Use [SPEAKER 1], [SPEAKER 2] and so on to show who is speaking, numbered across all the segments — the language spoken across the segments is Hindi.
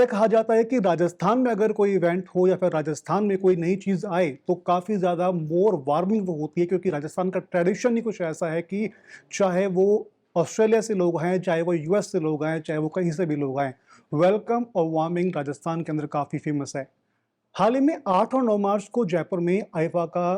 [SPEAKER 1] अक्सर कहा जाता है कि राजस्थान में अगर कोई इवेंट हो या फिर राजस्थान में कोई नई चीज़ आए तो काफ़ी ज़्यादा मोर वार्मिंग वो होती है, क्योंकि राजस्थान का ट्रेडिशन ही कुछ ऐसा है कि चाहे वो ऑस्ट्रेलिया से लोग आएँ, चाहे वो यूएस से लोग आएँ, चाहे वो कहीं से भी लोग आएँ, वेलकम और वार्मिंग राजस्थान के अंदर काफ़ी फेमस है। हाल ही में 8 और 9 मार्च को जयपुर में आईफा का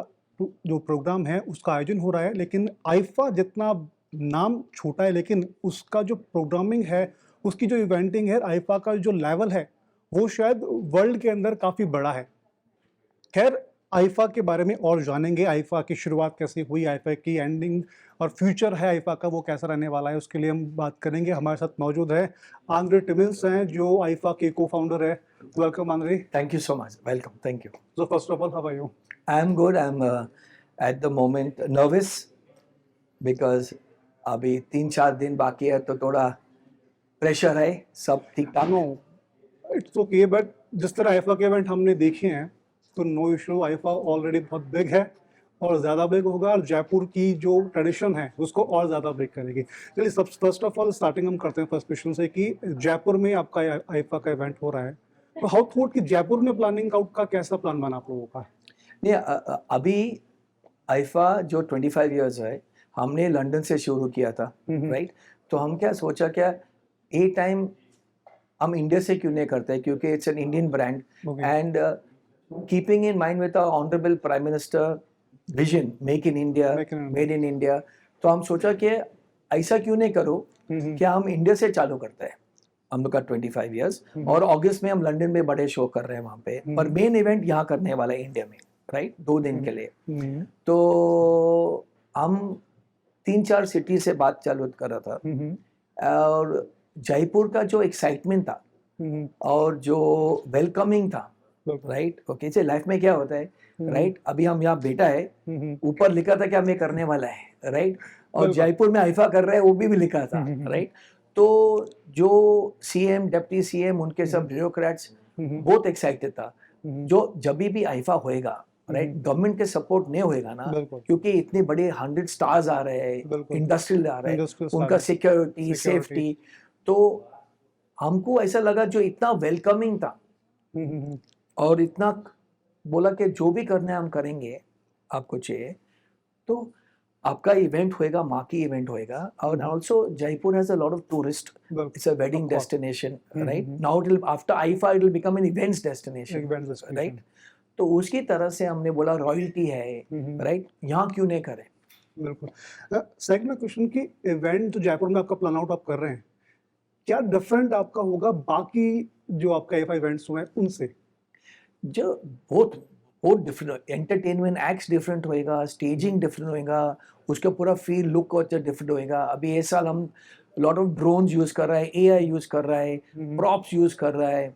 [SPEAKER 1] जो प्रोग्राम है उसका आयोजन हो रहा है, लेकिन आईफा जितना नाम छोटा है लेकिन उसका जो प्रोग्रामिंग है, उसकी जो इवेंटिंग है, आईफा का जो लेवल है वो शायद वर्ल्ड के अंदर काफ़ी बड़ा है। खैर, आईफा के बारे में और जानेंगे, आईफा की शुरुआत कैसे हुई, आईफा की एंडिंग और फ्यूचर है आईफा का वो कैसा रहने वाला है, उसके लिए हम बात करेंगे। हमारे साथ मौजूद है आंद्रे टिमिल्स हैं जो आईफा के को-फाउंडर है। Welcome Andre.
[SPEAKER 2] Thank you so much. Welcome. Thank you.
[SPEAKER 1] So first of all, how are you?
[SPEAKER 2] I'm good. I'm at the moment nervous because अभी 3-4 दिन बाकी है तो थोड़ा प्रेशर है. सब ठीक ठाक.
[SPEAKER 1] नो, इट्स ओके, बट जिस तरह आईफा के इवेंट हमने देखे हैं तो नो इशू, आईफा ऑलरेडी बहुत बिग है और ज़्यादा बिग होगा और जयपुर की जो ट्रेडिशन है उसको और ज़्यादा बिग करेगी। चलिए, सब फर्स्ट ऑफ ऑल स्टार्टिंग हम करते हैं फर्स्ट क्वेश्चन से कि जयपुर में आपका आईफा का इवेंट हो रहा है, तो हाउ थॉट कि जयपुर में प्लानिंग आउट का कैसा प्लान बना आप लोगों का?
[SPEAKER 2] नहीं, अभी आईफा जो 25 इयर्स है हमने लंदन से शुरू किया था, राइट? तो हम क्या सोचा क्या ए टाइम हम इंडिया से क्यों नहीं करते, क्योंकि it's an Indian brand and keeping in mind with our honourable prime minister vision make in India, made in India, तो हम सोचा कि ऐसा क्यों नहीं करो कि हम इंडिया से चालू करते हैं। हम लोग का 25 इयर्स और अगस्त में हम लंदन में बड़े शो कर रहे हैं वहाँ पे, पर मेन इवेंट यहाँ करने वाला है इंडिया में, राइट? 2 दिन के लिए। तो हम 3-4 सिटी से बात चालू कर रहा था और जयपुर का जो एक्साइटमेंट था और जो वेलकमिंग था, राइट? ओके, से लाइफ में क्या होता है, राइट? अभी हम यहाँ बैठा है, ऊपर लिखा था कि हमें करने वाला है, राइट? और जयपुर में आईफा कर रहे हैं वो भी लिखा था, राइट? तो जो सीएम, डिप्टी सीएम, उनके सब ब्यूरोक्रेट्स बहुत एक्साइटेड था। जो जब भी आईफा होएगा, राइट, गवर्नमेंट के सपोर्ट नहीं होएगा ना, क्योंकि इतने बड़े 100 स्टार्स आ रहे हैं, इंडस्ट्रियल आ रहे हैं, उनका सिक्योरिटी, सेफ्टी, तो हमको ऐसा लगा जो इतना वेलकमिंग था और इतना बोला कि जो भी करना है हम करेंगे, आपको चाहिए तो आपका इवेंट होएगा, माँ की इवेंट होएगा। और also Jaipur has a lot of tourist, it's a wedding destination, right? Now it will, after IIFA it will become an events destination, right? तो उसकी तरह से हमने बोला रॉयल्टी है, राइट, यहाँ क्यों नहीं करें।
[SPEAKER 1] बिल्कुल। सेकंड क्वेश्चन की इवेंट जो जयपुर में आपका प्लान आउट आप कर रहे हैं, क्या डिफरेंट आपका होगा बाकी जो आपका आईफा इवेंट्स हुए हैं उनसे?
[SPEAKER 2] जो बहुत डिफरेंट, एंटरटेनमेंट एक्ट्स डिफरेंट होएगा, स्टेजिंग डिफरेंट होएगा, उसका पूरा फील लुक और डिफरेंट होएगा। अभी इस साल हम लॉट ऑफ ड्रोन्स यूज कर रहा है, एआई यूज कर रहा है, प्रॉप्स यूज कर रहा है,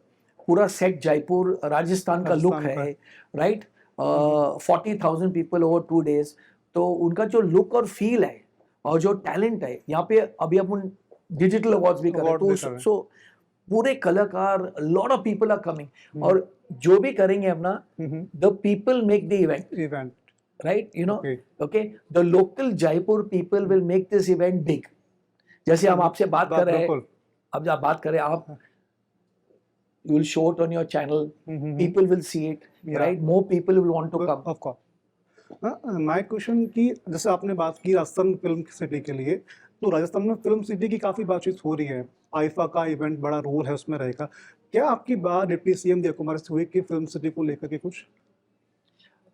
[SPEAKER 2] पूरा सेट जयपुर राजस्थान का लुक है, राइट? 40,000 पीपल ओवर 2 days, तो उनका जो लुक और फील है और जो टैलेंट है, यहाँ पे अभी अपन डिजिटल अवार्ड्स भी कर रहे हैं, तो सो पूरे कलाकार, lot of people are coming, और जो भी करेंगे अपना, the people make the event, right? You know, okay, the local Jaipur people will make this event big. जैसे हम आपसे बात कर रहे हैं, अब जब बात करें आप, you will show it on your channel, people will see it, right? More people will want to come.
[SPEAKER 1] Of course. My question कि जैसे आपने बात की राजस्थान फिल्म सिटी के लिए, तो राजस्थान में फिल्म सिटी की काफ़ी बातचीत हो रही है, आईफा का इवेंट बड़ा रोल है उसमें रहेगा। क्या आपकी बात डिप्टी सीएम जय कुमार से हुई कि फिल्म सिटी को लेकर के कुछ?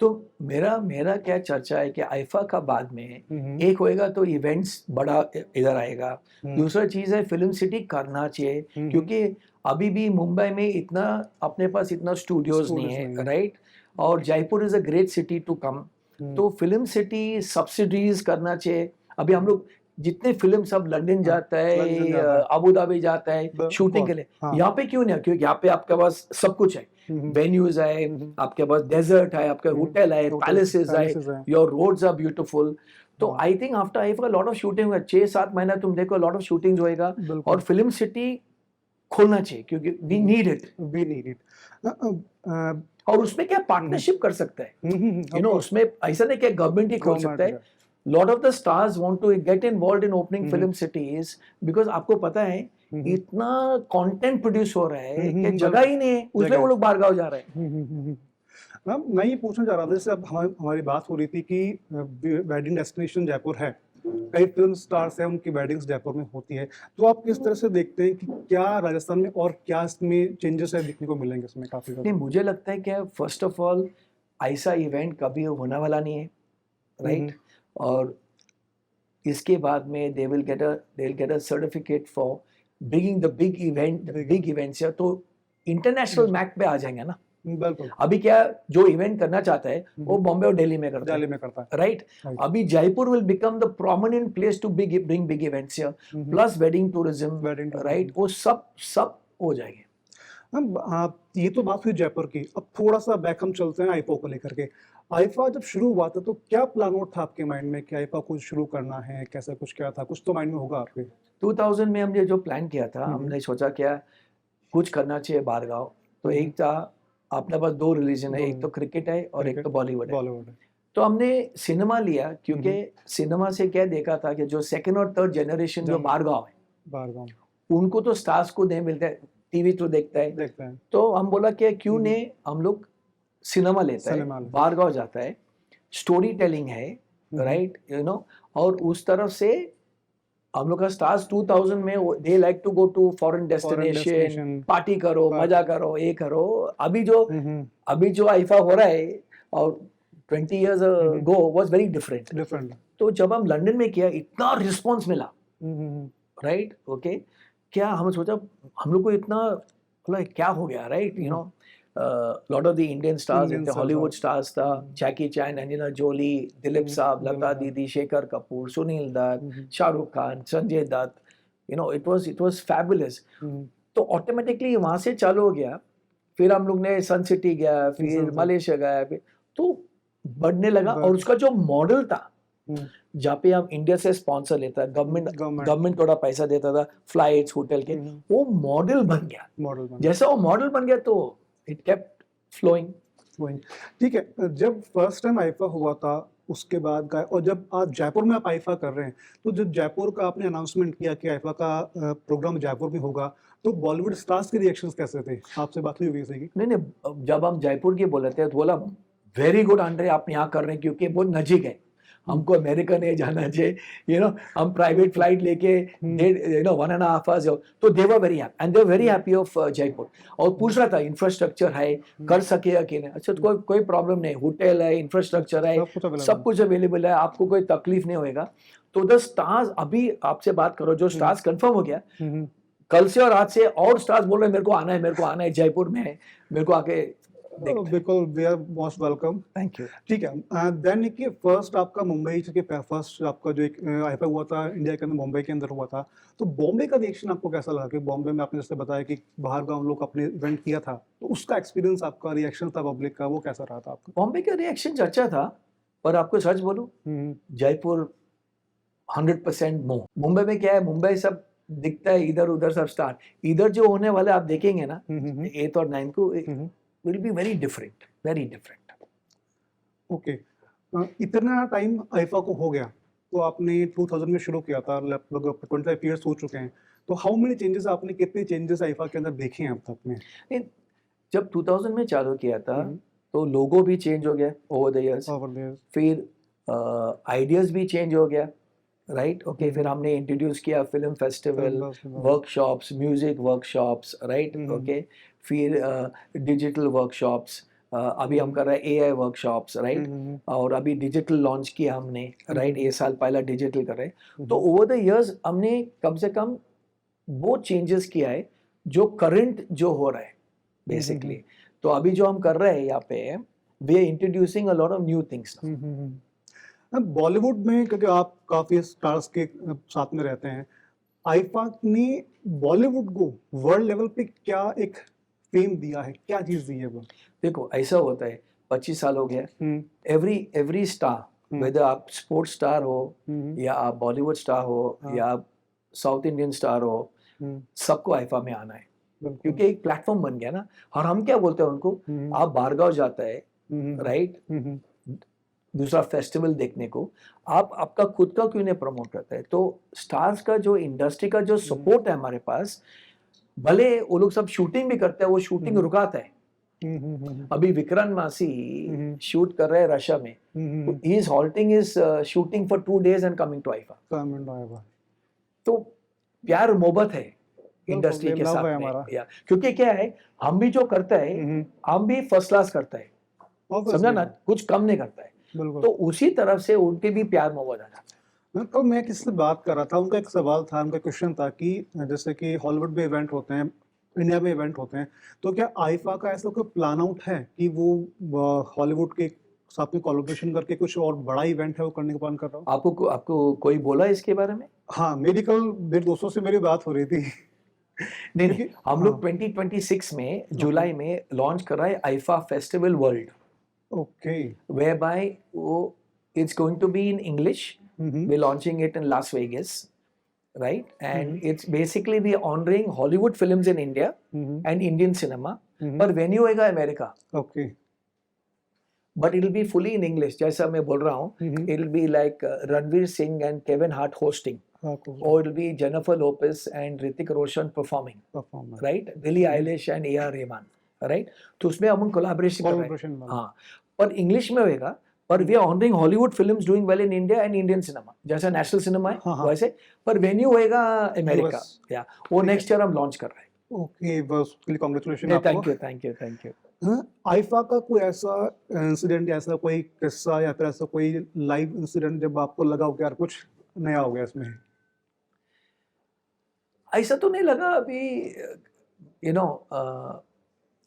[SPEAKER 2] तो मेरा क्या चर्चा है कि आईफा का बाद में एक होएगा तो इवेंट्स बड़ा इधर आएगा, दूसरा चीज है फिल्म सिटी करना चाहिए, क्योंकि अभी भी मुंबई में इतना अपने पास इतना स्टूडियोज नहीं है, राइट? और Jaipur is a great city to come, तो फिल्म सिटी सब्सिडीज करना चाहिए। अभी हम लोग जितने फिल्म सब लंदन जाता है, अबू धाबी जाता है शूटिंग के लिए, यहाँ पे क्यों नहीं? क्योंकि यहाँ पे आपके पास सब कुछ है, वेन्यूज है, आपके पास डेजर्ट है, आपके होटल है, पैलेसेस है, योर रोड्स आर ब्यूटीफुल। तो I think after IIFA lot of shooting होगा, 6-7 महीना तुम देखो लॉट ऑफ शूटिंग होएगा, और फिल्म सिटी खोलना चाहिए क्योंकि वी नीड इट। और उसमें क्या पार्टनरशिप कर सकता है, यू नो, उसमें ऐसा नहीं कि गवर्नमेंट ही खोल सकता है। Lot of the stars want to get involved in opening film cities, because आपको पता है इतना कंटेंट प्रोड्यूस हो रहा है कि
[SPEAKER 1] हम्म,
[SPEAKER 2] जगह ही नहीं है, उसलिए
[SPEAKER 1] जगह।
[SPEAKER 2] वो लोग बाहर गाँव जा रहे हैं।
[SPEAKER 1] मैम मैं ये पूछना चाह रहा था, जैसे अब हमारी बात हो रही थी कि वेडिंग डेस्टिनेशन जयपुर है, कई फिल्म स्टार्स हैं उनकी वेडिंग्स जयपुर में होती है, तो आप किस तरह से देखते हैं कि क्या राजस्थान में और क्या इसमें चेंजेस है देखने को मिलेंगे इसमें काफी
[SPEAKER 2] नहीं,
[SPEAKER 1] ज्यादा?
[SPEAKER 2] मुझे लगता है कि फर्स्ट ऑफ ऑल ऐसा इवेंट कभी होने वाला नहीं है, राइट? और इसके बाद में they will get a certificate for bringing the big events, या तो इंटरनेशनल मैप पे आ जाएंगे ना।
[SPEAKER 1] बिल्कुल,
[SPEAKER 2] अभी क्या, जो इवेंट करना चाहता है वो बॉम्बे और दिल्ली में करता
[SPEAKER 1] दिल्ली
[SPEAKER 2] है,
[SPEAKER 1] में करता
[SPEAKER 2] राइट?
[SPEAKER 1] Right.
[SPEAKER 2] अभी Jaipur will become the prominent place to bring big events here, plus wedding tourism,
[SPEAKER 1] Wedding tourism.
[SPEAKER 2] Right? वो सब हो जाएंगे।
[SPEAKER 1] मैम आप ये तो बात हुई जयपुर की, अब थोड़ा सा बैक हम चलते हैं आईफा को लेकर के। आईफा जब शुरू हुआ था तो क्या प्लान आउट था आपके माइंड में कि आईफा कुछ शुरू करना है, कैसा कुछ क्या था, कुछ तो माइंड में होगा आपके?
[SPEAKER 2] 2000 में हमने जो प्लान किया था, हमने सोचा क्या कुछ करना चाहिए बाहर गाँव। तो एक था, अपने पास दो रिलीजन है, एक तो क्रिकेट है और एक तो बॉलीवुड है।
[SPEAKER 1] बॉलीवुड है।
[SPEAKER 2] तो हमने सिनेमा लिया, क्योंकि सिनेमा से क्या देखा था कि जो सेकंड और थर्ड जनरेशन जो बाहर गाँव है,
[SPEAKER 1] बाहर गाँव
[SPEAKER 2] उनको तो स्टार्स को नहीं मिलता है, टीवी तो देखता है।
[SPEAKER 1] देखते हैं।
[SPEAKER 2] तो हम बोला कि क्यों नहीं हम लोग सिनेमा लेता है,
[SPEAKER 1] सिनेमा लेते हैं।
[SPEAKER 2] बाहर गाँव जाता है, स्टोरी टेलिंग है, राइट, यू नो। और उस तरफ से हम लोग का स्टार्स 2000 में they like to go to foreign destination,
[SPEAKER 1] destination,
[SPEAKER 2] party करो,
[SPEAKER 1] party.
[SPEAKER 2] मजा करो, ये करो। अभी जो आईफा हो रहा है और 20 years go was very different.
[SPEAKER 1] Different.
[SPEAKER 2] तो जब हम लंदन में किया, इतना रिस्पॉन्स मिला, राइट, ओके। क्या हम सोचा, हम लोग को इतना मतलब क्या हो गया, right, you know. Lot of the Indian stars,
[SPEAKER 1] Indian stars,
[SPEAKER 2] Hollywood stars था, Jackie Chan, Angelina Jolie, Dilip Sahab, Lata Didi, Shekhar Kapur, Sunil Dutt, Shahrukh Khan, Sanjay Dutt, you know, it was fabulous. तो ऑटोमेटिकली वहां से चालू हो गया। फिर हम लोग ने सन सिटी गया, फिर मलेशिया गया, फिर तो बढ़ने लगा। और उसका जो मॉडल था, जहाँ पे हम इंडिया से स्पॉन्सर लेता, गवर्नमेंट थोड़ा पैसा देता था, फ्लाइट्स, होटल के, वो मॉडल बन गया।
[SPEAKER 1] मॉडल
[SPEAKER 2] जैसा वो मॉडल बन गया तो इट केप्ट फ्लोइंग।
[SPEAKER 1] ठीक है, जब फर्स्ट टाइम आईफा हुआ था उसके बाद का, और जब आज जयपुर में आप आईफा कर रहे हैं, तो जब जयपुर का आपने अनाउंसमेंट किया कि आईफा का प्रोग्राम जयपुर में होगा, तो बॉलीवुड स्टार्स के रिएक्शंस कैसे थे? आपसे बात हुई होगी सही?
[SPEAKER 2] नहीं, जब हम जयपुर की बोले थे तो बोला वेरी गुड आंड्रे, आप यहाँ कर रहे हैं, क्योंकि बहुत नजीक है, हमको अमेरिका नहीं जाना चाहिए, यू नो। हम प्राइवेट फ्लाइट लेके 1.5 hours, तो they were very happy, and they were very happy of Jaipur. और पूछ रहा था इंफ्रास्ट्रक्चर है, कर सकेगा कि नहीं। अच्छा, तो कोई प्रॉब्लम नहीं, होटल है, इंफ्रास्ट्रक्चर है, सब कुछ अवेलेबल है, आपको कोई तकलीफ नहीं होगा। तो द स्टार्स, अभी आपसे बात करो, जो स्टार्स कंफर्म हो गया, कल से और आज से और स्टार्स बोल रहे हैं मेरे को आना है, जयपुर में है, मेरे को आके
[SPEAKER 1] बिल्कुल, we are most welcome.
[SPEAKER 2] Thank you.
[SPEAKER 1] ठीक है, देन कि फर्स्ट आपका मुंबई के फर्स्ट आपका जो एक आईफा हुआ था इंडिया के अंदर, मुंबई के अंदर हुआ था, तो बॉम्बे का रिएक्शन आपको कैसा लगा? कि बॉम्बे में आपने जैसे बताया कि बाहर गाँव लोग अपने इवेंट किया था, तो उसका एक्सपीरियंस, आपका रिएक्शन था पब्लिक का, वो कैसा रहा था आपका?
[SPEAKER 2] बॉम्बे का रिएक्शन अच्छा था, पर आपको सच बोलूं, जयपुर 100% मुंबई में क्या है, मुंबई सब दिखता है इधर उधर, सब स्टार, इधर जो होने वाले आप देखेंगे ना 8th और 9th को, will be very different, very different.
[SPEAKER 1] Okay, इतना टाइम आईफा को हो गया, तो आपने 2000 में शुरू किया था, लगभग 25 इयर्स हो चुके हैं, तो हाउ मेनी चेंजेस, आपने कितने चेंजेस आईफा के अंदर देखे हैं अब तक में?
[SPEAKER 2] जब 2000 में चालू किया था तो लोगो भी चेंज हो गया ओवर द इयर्स, फिर आइडियाज भी चेंज हो गया, राइट, ओके। फिर हमने इंट्रोड्यूस किया film festival, workshops, music workshops, right, okay. फिर डिजिटल वर्कशॉप्स, अभी हम कर रहे हैं एआई वर्कशॉप्स, राइट। और अभी डिजिटल लॉन्च किया हमने, राइट, ये साल पहला डिजिटल कर रहे हैं। तो ओवर द इयर्स हमने कम से कम वो चेंजेस किया है जो करंट जो हो रहा है बेसिकली। तो अभी जो हम कर रहे हैं यहाँ पे, we are introducing a lot of new things.
[SPEAKER 1] Bollywood में, क्योंकि आप काफी स्टार्स के साथ में रहते हैं, आईफा ने बॉलीवुड को वर्ल्ड लेवल पे क्या एक फेम दिया है, क्या चीज दी है वो?
[SPEAKER 2] देखो, ऐसा होता है, 25 साल हो गया, एवरी स्टार, वेदर आप स्पोर्ट्स स्टार हो या आप बॉलीवुड स्टार हो या आप साउथ इंडियन स्टार हो, सबको आईफा में आना है, क्योंकि एक प्लेटफॉर्म बन गया ना। और हम क्या बोलते हैं उनको, आप बाहर गाँव जाता है, राइट, दूसरा फेस्टिवल देखने को, आप आपका खुद का क्यों नहीं प्रमोट करते हैं? तो स्टार्स का जो इंडस्ट्री का जो सपोर्ट है हमारे पास, भले वो लोग सब शूटिंग भी करते हैं, वो शूटिंग रुकाता है। अभी विक्रांत मासी शूट कर रहे हैं रशिया में, he is halting is shooting for 2 days and coming to IIFA. तो प्यार मोहब्बत है इंडस्ट्री
[SPEAKER 1] ये
[SPEAKER 2] के
[SPEAKER 1] love
[SPEAKER 2] साथ
[SPEAKER 1] है
[SPEAKER 2] में,
[SPEAKER 1] हमारा।
[SPEAKER 2] या क्योंकि क्या है, हम भी जो करता है हम भी फर्स्ट क्लास करता है, समझा ना, कुछ कम नहीं करता है।
[SPEAKER 1] बिल्कुल।
[SPEAKER 2] तो उसी तरफ से उनके भी प्यार मोहब्बत आ जाता है।
[SPEAKER 1] तो मैं किससे बात कर रहा था, उनका एक सवाल था, उनका क्वेश्चन था कि जैसे कि हॉलीवुड में इवेंट होते हैं, इंडिया में इवेंट होते हैं, तो क्या आईफा का ऐसा कोई प्लान आउट है कि वो हॉलीवुड के साथ में कोलैबोरेशन करके कुछ और बड़ा इवेंट है वो करने का प्लान कर रहा हो?
[SPEAKER 2] आपको कोई बोला इसके बारे में?
[SPEAKER 1] हाँ, मेरी कल मेरे दोस्तों से मेरी बात हो रही थी।
[SPEAKER 2] नहीं,
[SPEAKER 1] क्योंकि
[SPEAKER 2] हम लोग 2026 में जुलाई में लॉन्च कर रहा है IIFA festival world,
[SPEAKER 1] okay.
[SPEAKER 2] whereby it's going to be in English. We're launching it in Las Vegas, right? And it's basically we honoring Hollywood films in India and Indian cinema. पर venue होगा America,
[SPEAKER 1] okay.
[SPEAKER 2] but it'll be fully in English. जैसा मैं बोल रहा हूँ, it'll be like Ranveer Singh and Kevin Hart hosting, or it'll be Jennifer Lopez and Hrithik Roshan performing, right? Billie Eilish and A.R. Rahman, right? तो उसमें हम कोलैबोरेशन कर रहे हैं, हाँ, पर इंग्लिश में होएगा, पर we are honouring Hollywood films doing well in India and Indian cinema, जैसा नेशनल सिनेमा है वैसे, पर वेन्यू होएगा अमेरिका, या वो नेक्स्ट ईयर हम लॉन्च कर रहे हैं।
[SPEAKER 1] ओके, बस उसके लिए कांग्रेचुलेशन आपको।
[SPEAKER 2] Thank you.
[SPEAKER 1] हाँ, आईफा का कोई ऐसा इंसिडेंट, ऐसा कोई किस्सा या फिर ऐसा कोई लाइव इंसिडेंट जब आपको लगा हो कि यार कुछ नया हो गया इसमें?
[SPEAKER 2] ऐसा तो नहीं लगा अभी, यू नो,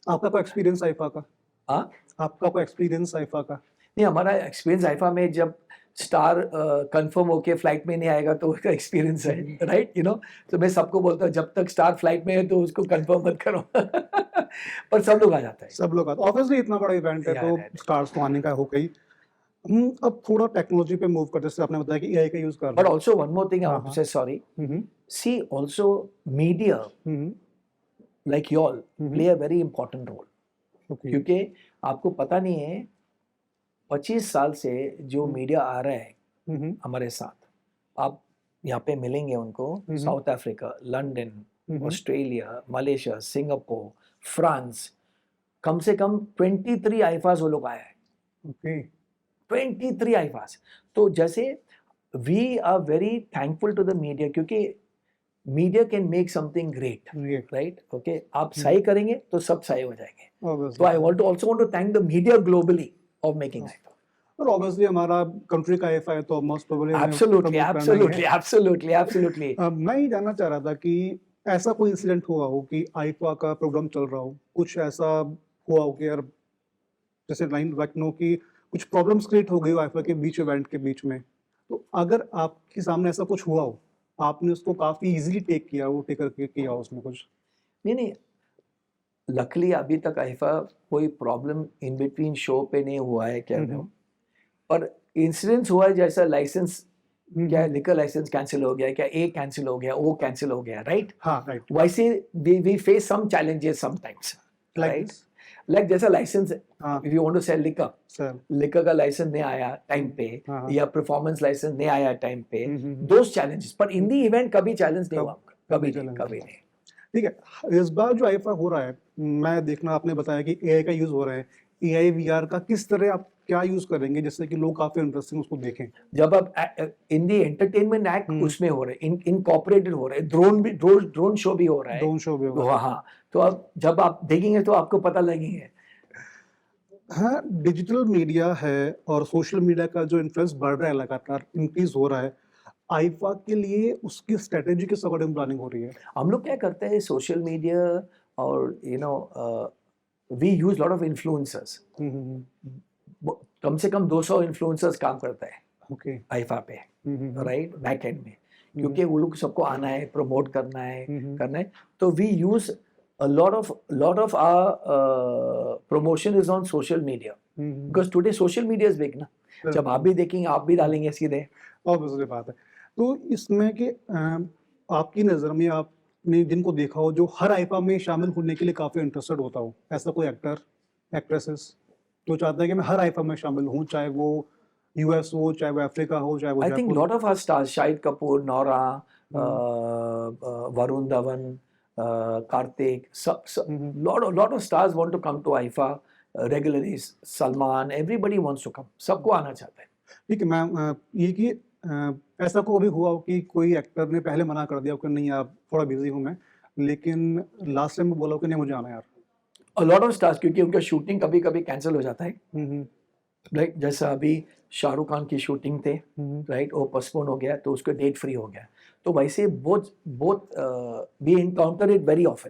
[SPEAKER 1] आपका कोई एक्सपीरियंस आईफा का?
[SPEAKER 2] हाँ,
[SPEAKER 1] आपका कोई एक्सपीरियंस आईफा का?
[SPEAKER 2] नहीं, हमारा एक्सपीरियंस आईफा में जब स्टार कंफर्म होके फ्लाइट में नहीं आएगा तो उसका एक्सपीरियंस है, राइट, यू नो। तो मैं सबको बोलता हूँ जब तक स्टार फ्लाइट में है तो उसको कंफर्म मत करो। पर सब लोग आ जाता है,
[SPEAKER 1] सब लोग आते, ऑब्वियसली इतना बड़ा इवेंट है तो स्टार्स तो आने का हो गई। अब थोड़ा टेक्नोलॉजी पे मूव करते, जैसे आपने बताया कि एआई का यूज कर
[SPEAKER 2] बट
[SPEAKER 1] रहे
[SPEAKER 2] also one more thing I want to say, sorry,
[SPEAKER 1] हैं।
[SPEAKER 2] See also media like you all play a very important role,
[SPEAKER 1] okay.
[SPEAKER 2] क्योंकि आपको पता नहीं है 25 साल से जो मीडिया आ रहा है हमारे साथ, आप यहाँ पे मिलेंगे उनको, South Africa, London, Australia, Malaysia, Singapore, France, कम से कम 23 आईफास वो लोग आए हैं,
[SPEAKER 1] ओके।
[SPEAKER 2] 23 आईफास। तो जैसे we are very thankful to the media, क्योंकि media can make something great, right, okay. आप सही करेंगे तो सब सही हो जाएंगे। तो I want to also want to thank the media globally of making IIFA.
[SPEAKER 1] और ऑब्वियसली हमारा कंट्री का आईफा है तो मोस्ट प्रोबेबली
[SPEAKER 2] एब्सोल्युटली।
[SPEAKER 1] मैं ये जानना चाह रहा था कि ऐसा कोई इंसिडेंट हुआ हो कि आईफा का प्रोग्राम चल रहा हो, कुछ ऐसा हुआ हो कि यार जैसे लाइन रखनो कि कुछ प्रॉब्लम्स क्रिएट हो गई हो आईफा के बीच, इवेंट के बीच में, तो अगर आपके सामने ऐसा कुछ हुआ हो, आपने उसको काफी इजीली टेक किया हो, टेक करके किया हो उसमें कुछ?
[SPEAKER 2] नहीं, लकली अभी तक आईफा कोई प्रॉब्लम इन बिटवीन शो पे नहीं हुआ है, क्या हो, पर इंसिडेंस हुआ है, जैसा लाइसेंस, क्या लिकर लाइसेंस कैंसिल हो गया, क्या ए कैंसिल हो गया, ओ कैंसिल हो गया, राइट?
[SPEAKER 1] हाँ, राइट।
[SPEAKER 2] वैसे we face some challenges sometimes, right? Like जैसा license, if you want to sell liquor का लाइसेंस नहीं आया टाइम पे, या परफॉर्मेंस लाइसेंस नहीं आया टाइम पे, दोस चैलेंजेस। पर इन दी इवेंट कभी चैलेंज नहीं हुआ, कभी नहीं।
[SPEAKER 1] ठीक है, इस बार जो आईफा हो रहा है, मैं देखना, आपने बताया कि एआई का यूज हो रहा है, एआई वीआर का किस तरह आप क्या यूज करेंगे जिससे कि लोग काफी इंटरेस्टिंग उसको देखें?
[SPEAKER 2] जब आप इन दी एंटरटेनमेंट एक्ट उसमें हो रहे हैं, इनकॉर्पोरेटेड हो रहे हैं, ड्रोन शो भी हो रहा है,
[SPEAKER 1] ड्रोन शो भी होगा।
[SPEAKER 2] हाँ, तो अब जब आप देखेंगे तो आपको पता लगेंगे।
[SPEAKER 1] हाँ, डिजिटल मीडिया है और सोशल मीडिया का जो इन्फ्लुएंस बढ़ रहा है, लगातार इंक्रीज हो रहा है, आईफा के लिए उसकी स्ट्रेटेजी किस अकॉर्डिंग प्लानिंग हो रही है?
[SPEAKER 2] हम लोग क्या करते हैं, सोशल मीडिया और you know we use lot of influencers, कम से कम 200 इन्फ्लुएंसर्स काम करता है, ओके, आईफा पे, राइट, बैक एंड में, क्योंकि वो लोग सबको आना है, प्रमोट करना है, तो we use a lot of our promotion is on social media, because today social media is big ना, जब आप भी देखेंगे आप भी डालेंगे सीधे,
[SPEAKER 1] ऑब्वियसली बात है। तो इसमें कि आपकी नज़र में आपने जिनको देखा हो जो हर आईफा में शामिल होने के लिए काफ़ी इंटरेस्टेड होता हो, ऐसा कोई एक्टर, एक्ट्रेसेस जो चाहता है कि मैं हर आईफा में शामिल हूँ, चाहे वो यूएस हो, चाहे वो अफ्रीका हो, चाहे वो
[SPEAKER 2] I think
[SPEAKER 1] जयपुर
[SPEAKER 2] lot
[SPEAKER 1] हो।
[SPEAKER 2] of our stars, Shahid Kapoor, Nora, Varun Dhawan, Karthik, lot of stars want to come to IFA regularly. Salman, everybody wants to come. सबको आना चाहता है.
[SPEAKER 1] ठीक है मैम, ये कि ऐसा कभी हुआ हो कि कोई एक्टर ने पहले मना कर दिया हो कि नहीं यार थोड़ा बिजी हूँ मैं, लेकिन लास्ट टाइम में बोला हो कि नहीं मुझे आना यार।
[SPEAKER 2] A lot of stars क्योंकि उनका शूटिंग कभी कभी कैंसिल हो जाता है.
[SPEAKER 1] हम्म,
[SPEAKER 2] राइट जैसा अभी शाहरुख खान की शूटिंग थे.
[SPEAKER 1] हम्म,
[SPEAKER 2] राइट वो पोस्टपोन हो गया तो उसका डेट फ्री हो गया. तो वैसे both we encounter it very often.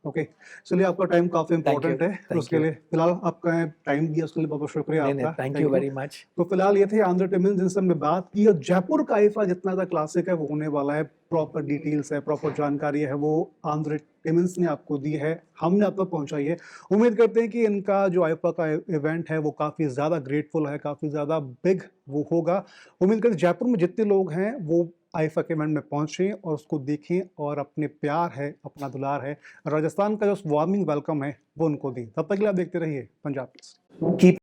[SPEAKER 1] Okay. चलिए, आपका टाइम काफ़ी इम्पोर्टेंट है,
[SPEAKER 2] thank
[SPEAKER 1] उसके
[SPEAKER 2] you.
[SPEAKER 1] लिए फिलहाल आपका टाइम दिया उसके लिए बहुत बहुत शुक्रिया
[SPEAKER 2] नहीं नहीं
[SPEAKER 1] आपका।
[SPEAKER 2] Thank
[SPEAKER 1] Thank
[SPEAKER 2] you
[SPEAKER 1] you।
[SPEAKER 2] Very much.
[SPEAKER 1] तो फिलहाल ये थे आंध्र टिमिल जिनसे हमने बात की, और जयपुर का आईफा जितना ज़्यादा क्लासिक है वो होने वाला है, प्रॉपर डिटेल्स है, प्रॉपर जानकारी है वो आंध्र टिमिल्स ने आपको दी है, हमने आप तक पहुंचाई है। उम्मीद करते हैं कि इनका जो आईफा का इवेंट है वो काफ़ी ज़्यादा ग्रेटफुल है, काफ़ी ज़्यादा बिग वो होगा। उम्मीद करते हैं जयपुर में जितने लोग हैं वो आईफा के इवेंट में पहुंचें और उसको देखें और अपने प्यार है, अपना दुलार है, राजस्थान का जो वार्मिंग वेलकम है वो उनको दें। तब तक के लिए आप देखते रहिए पंजाब।
[SPEAKER 2] कीप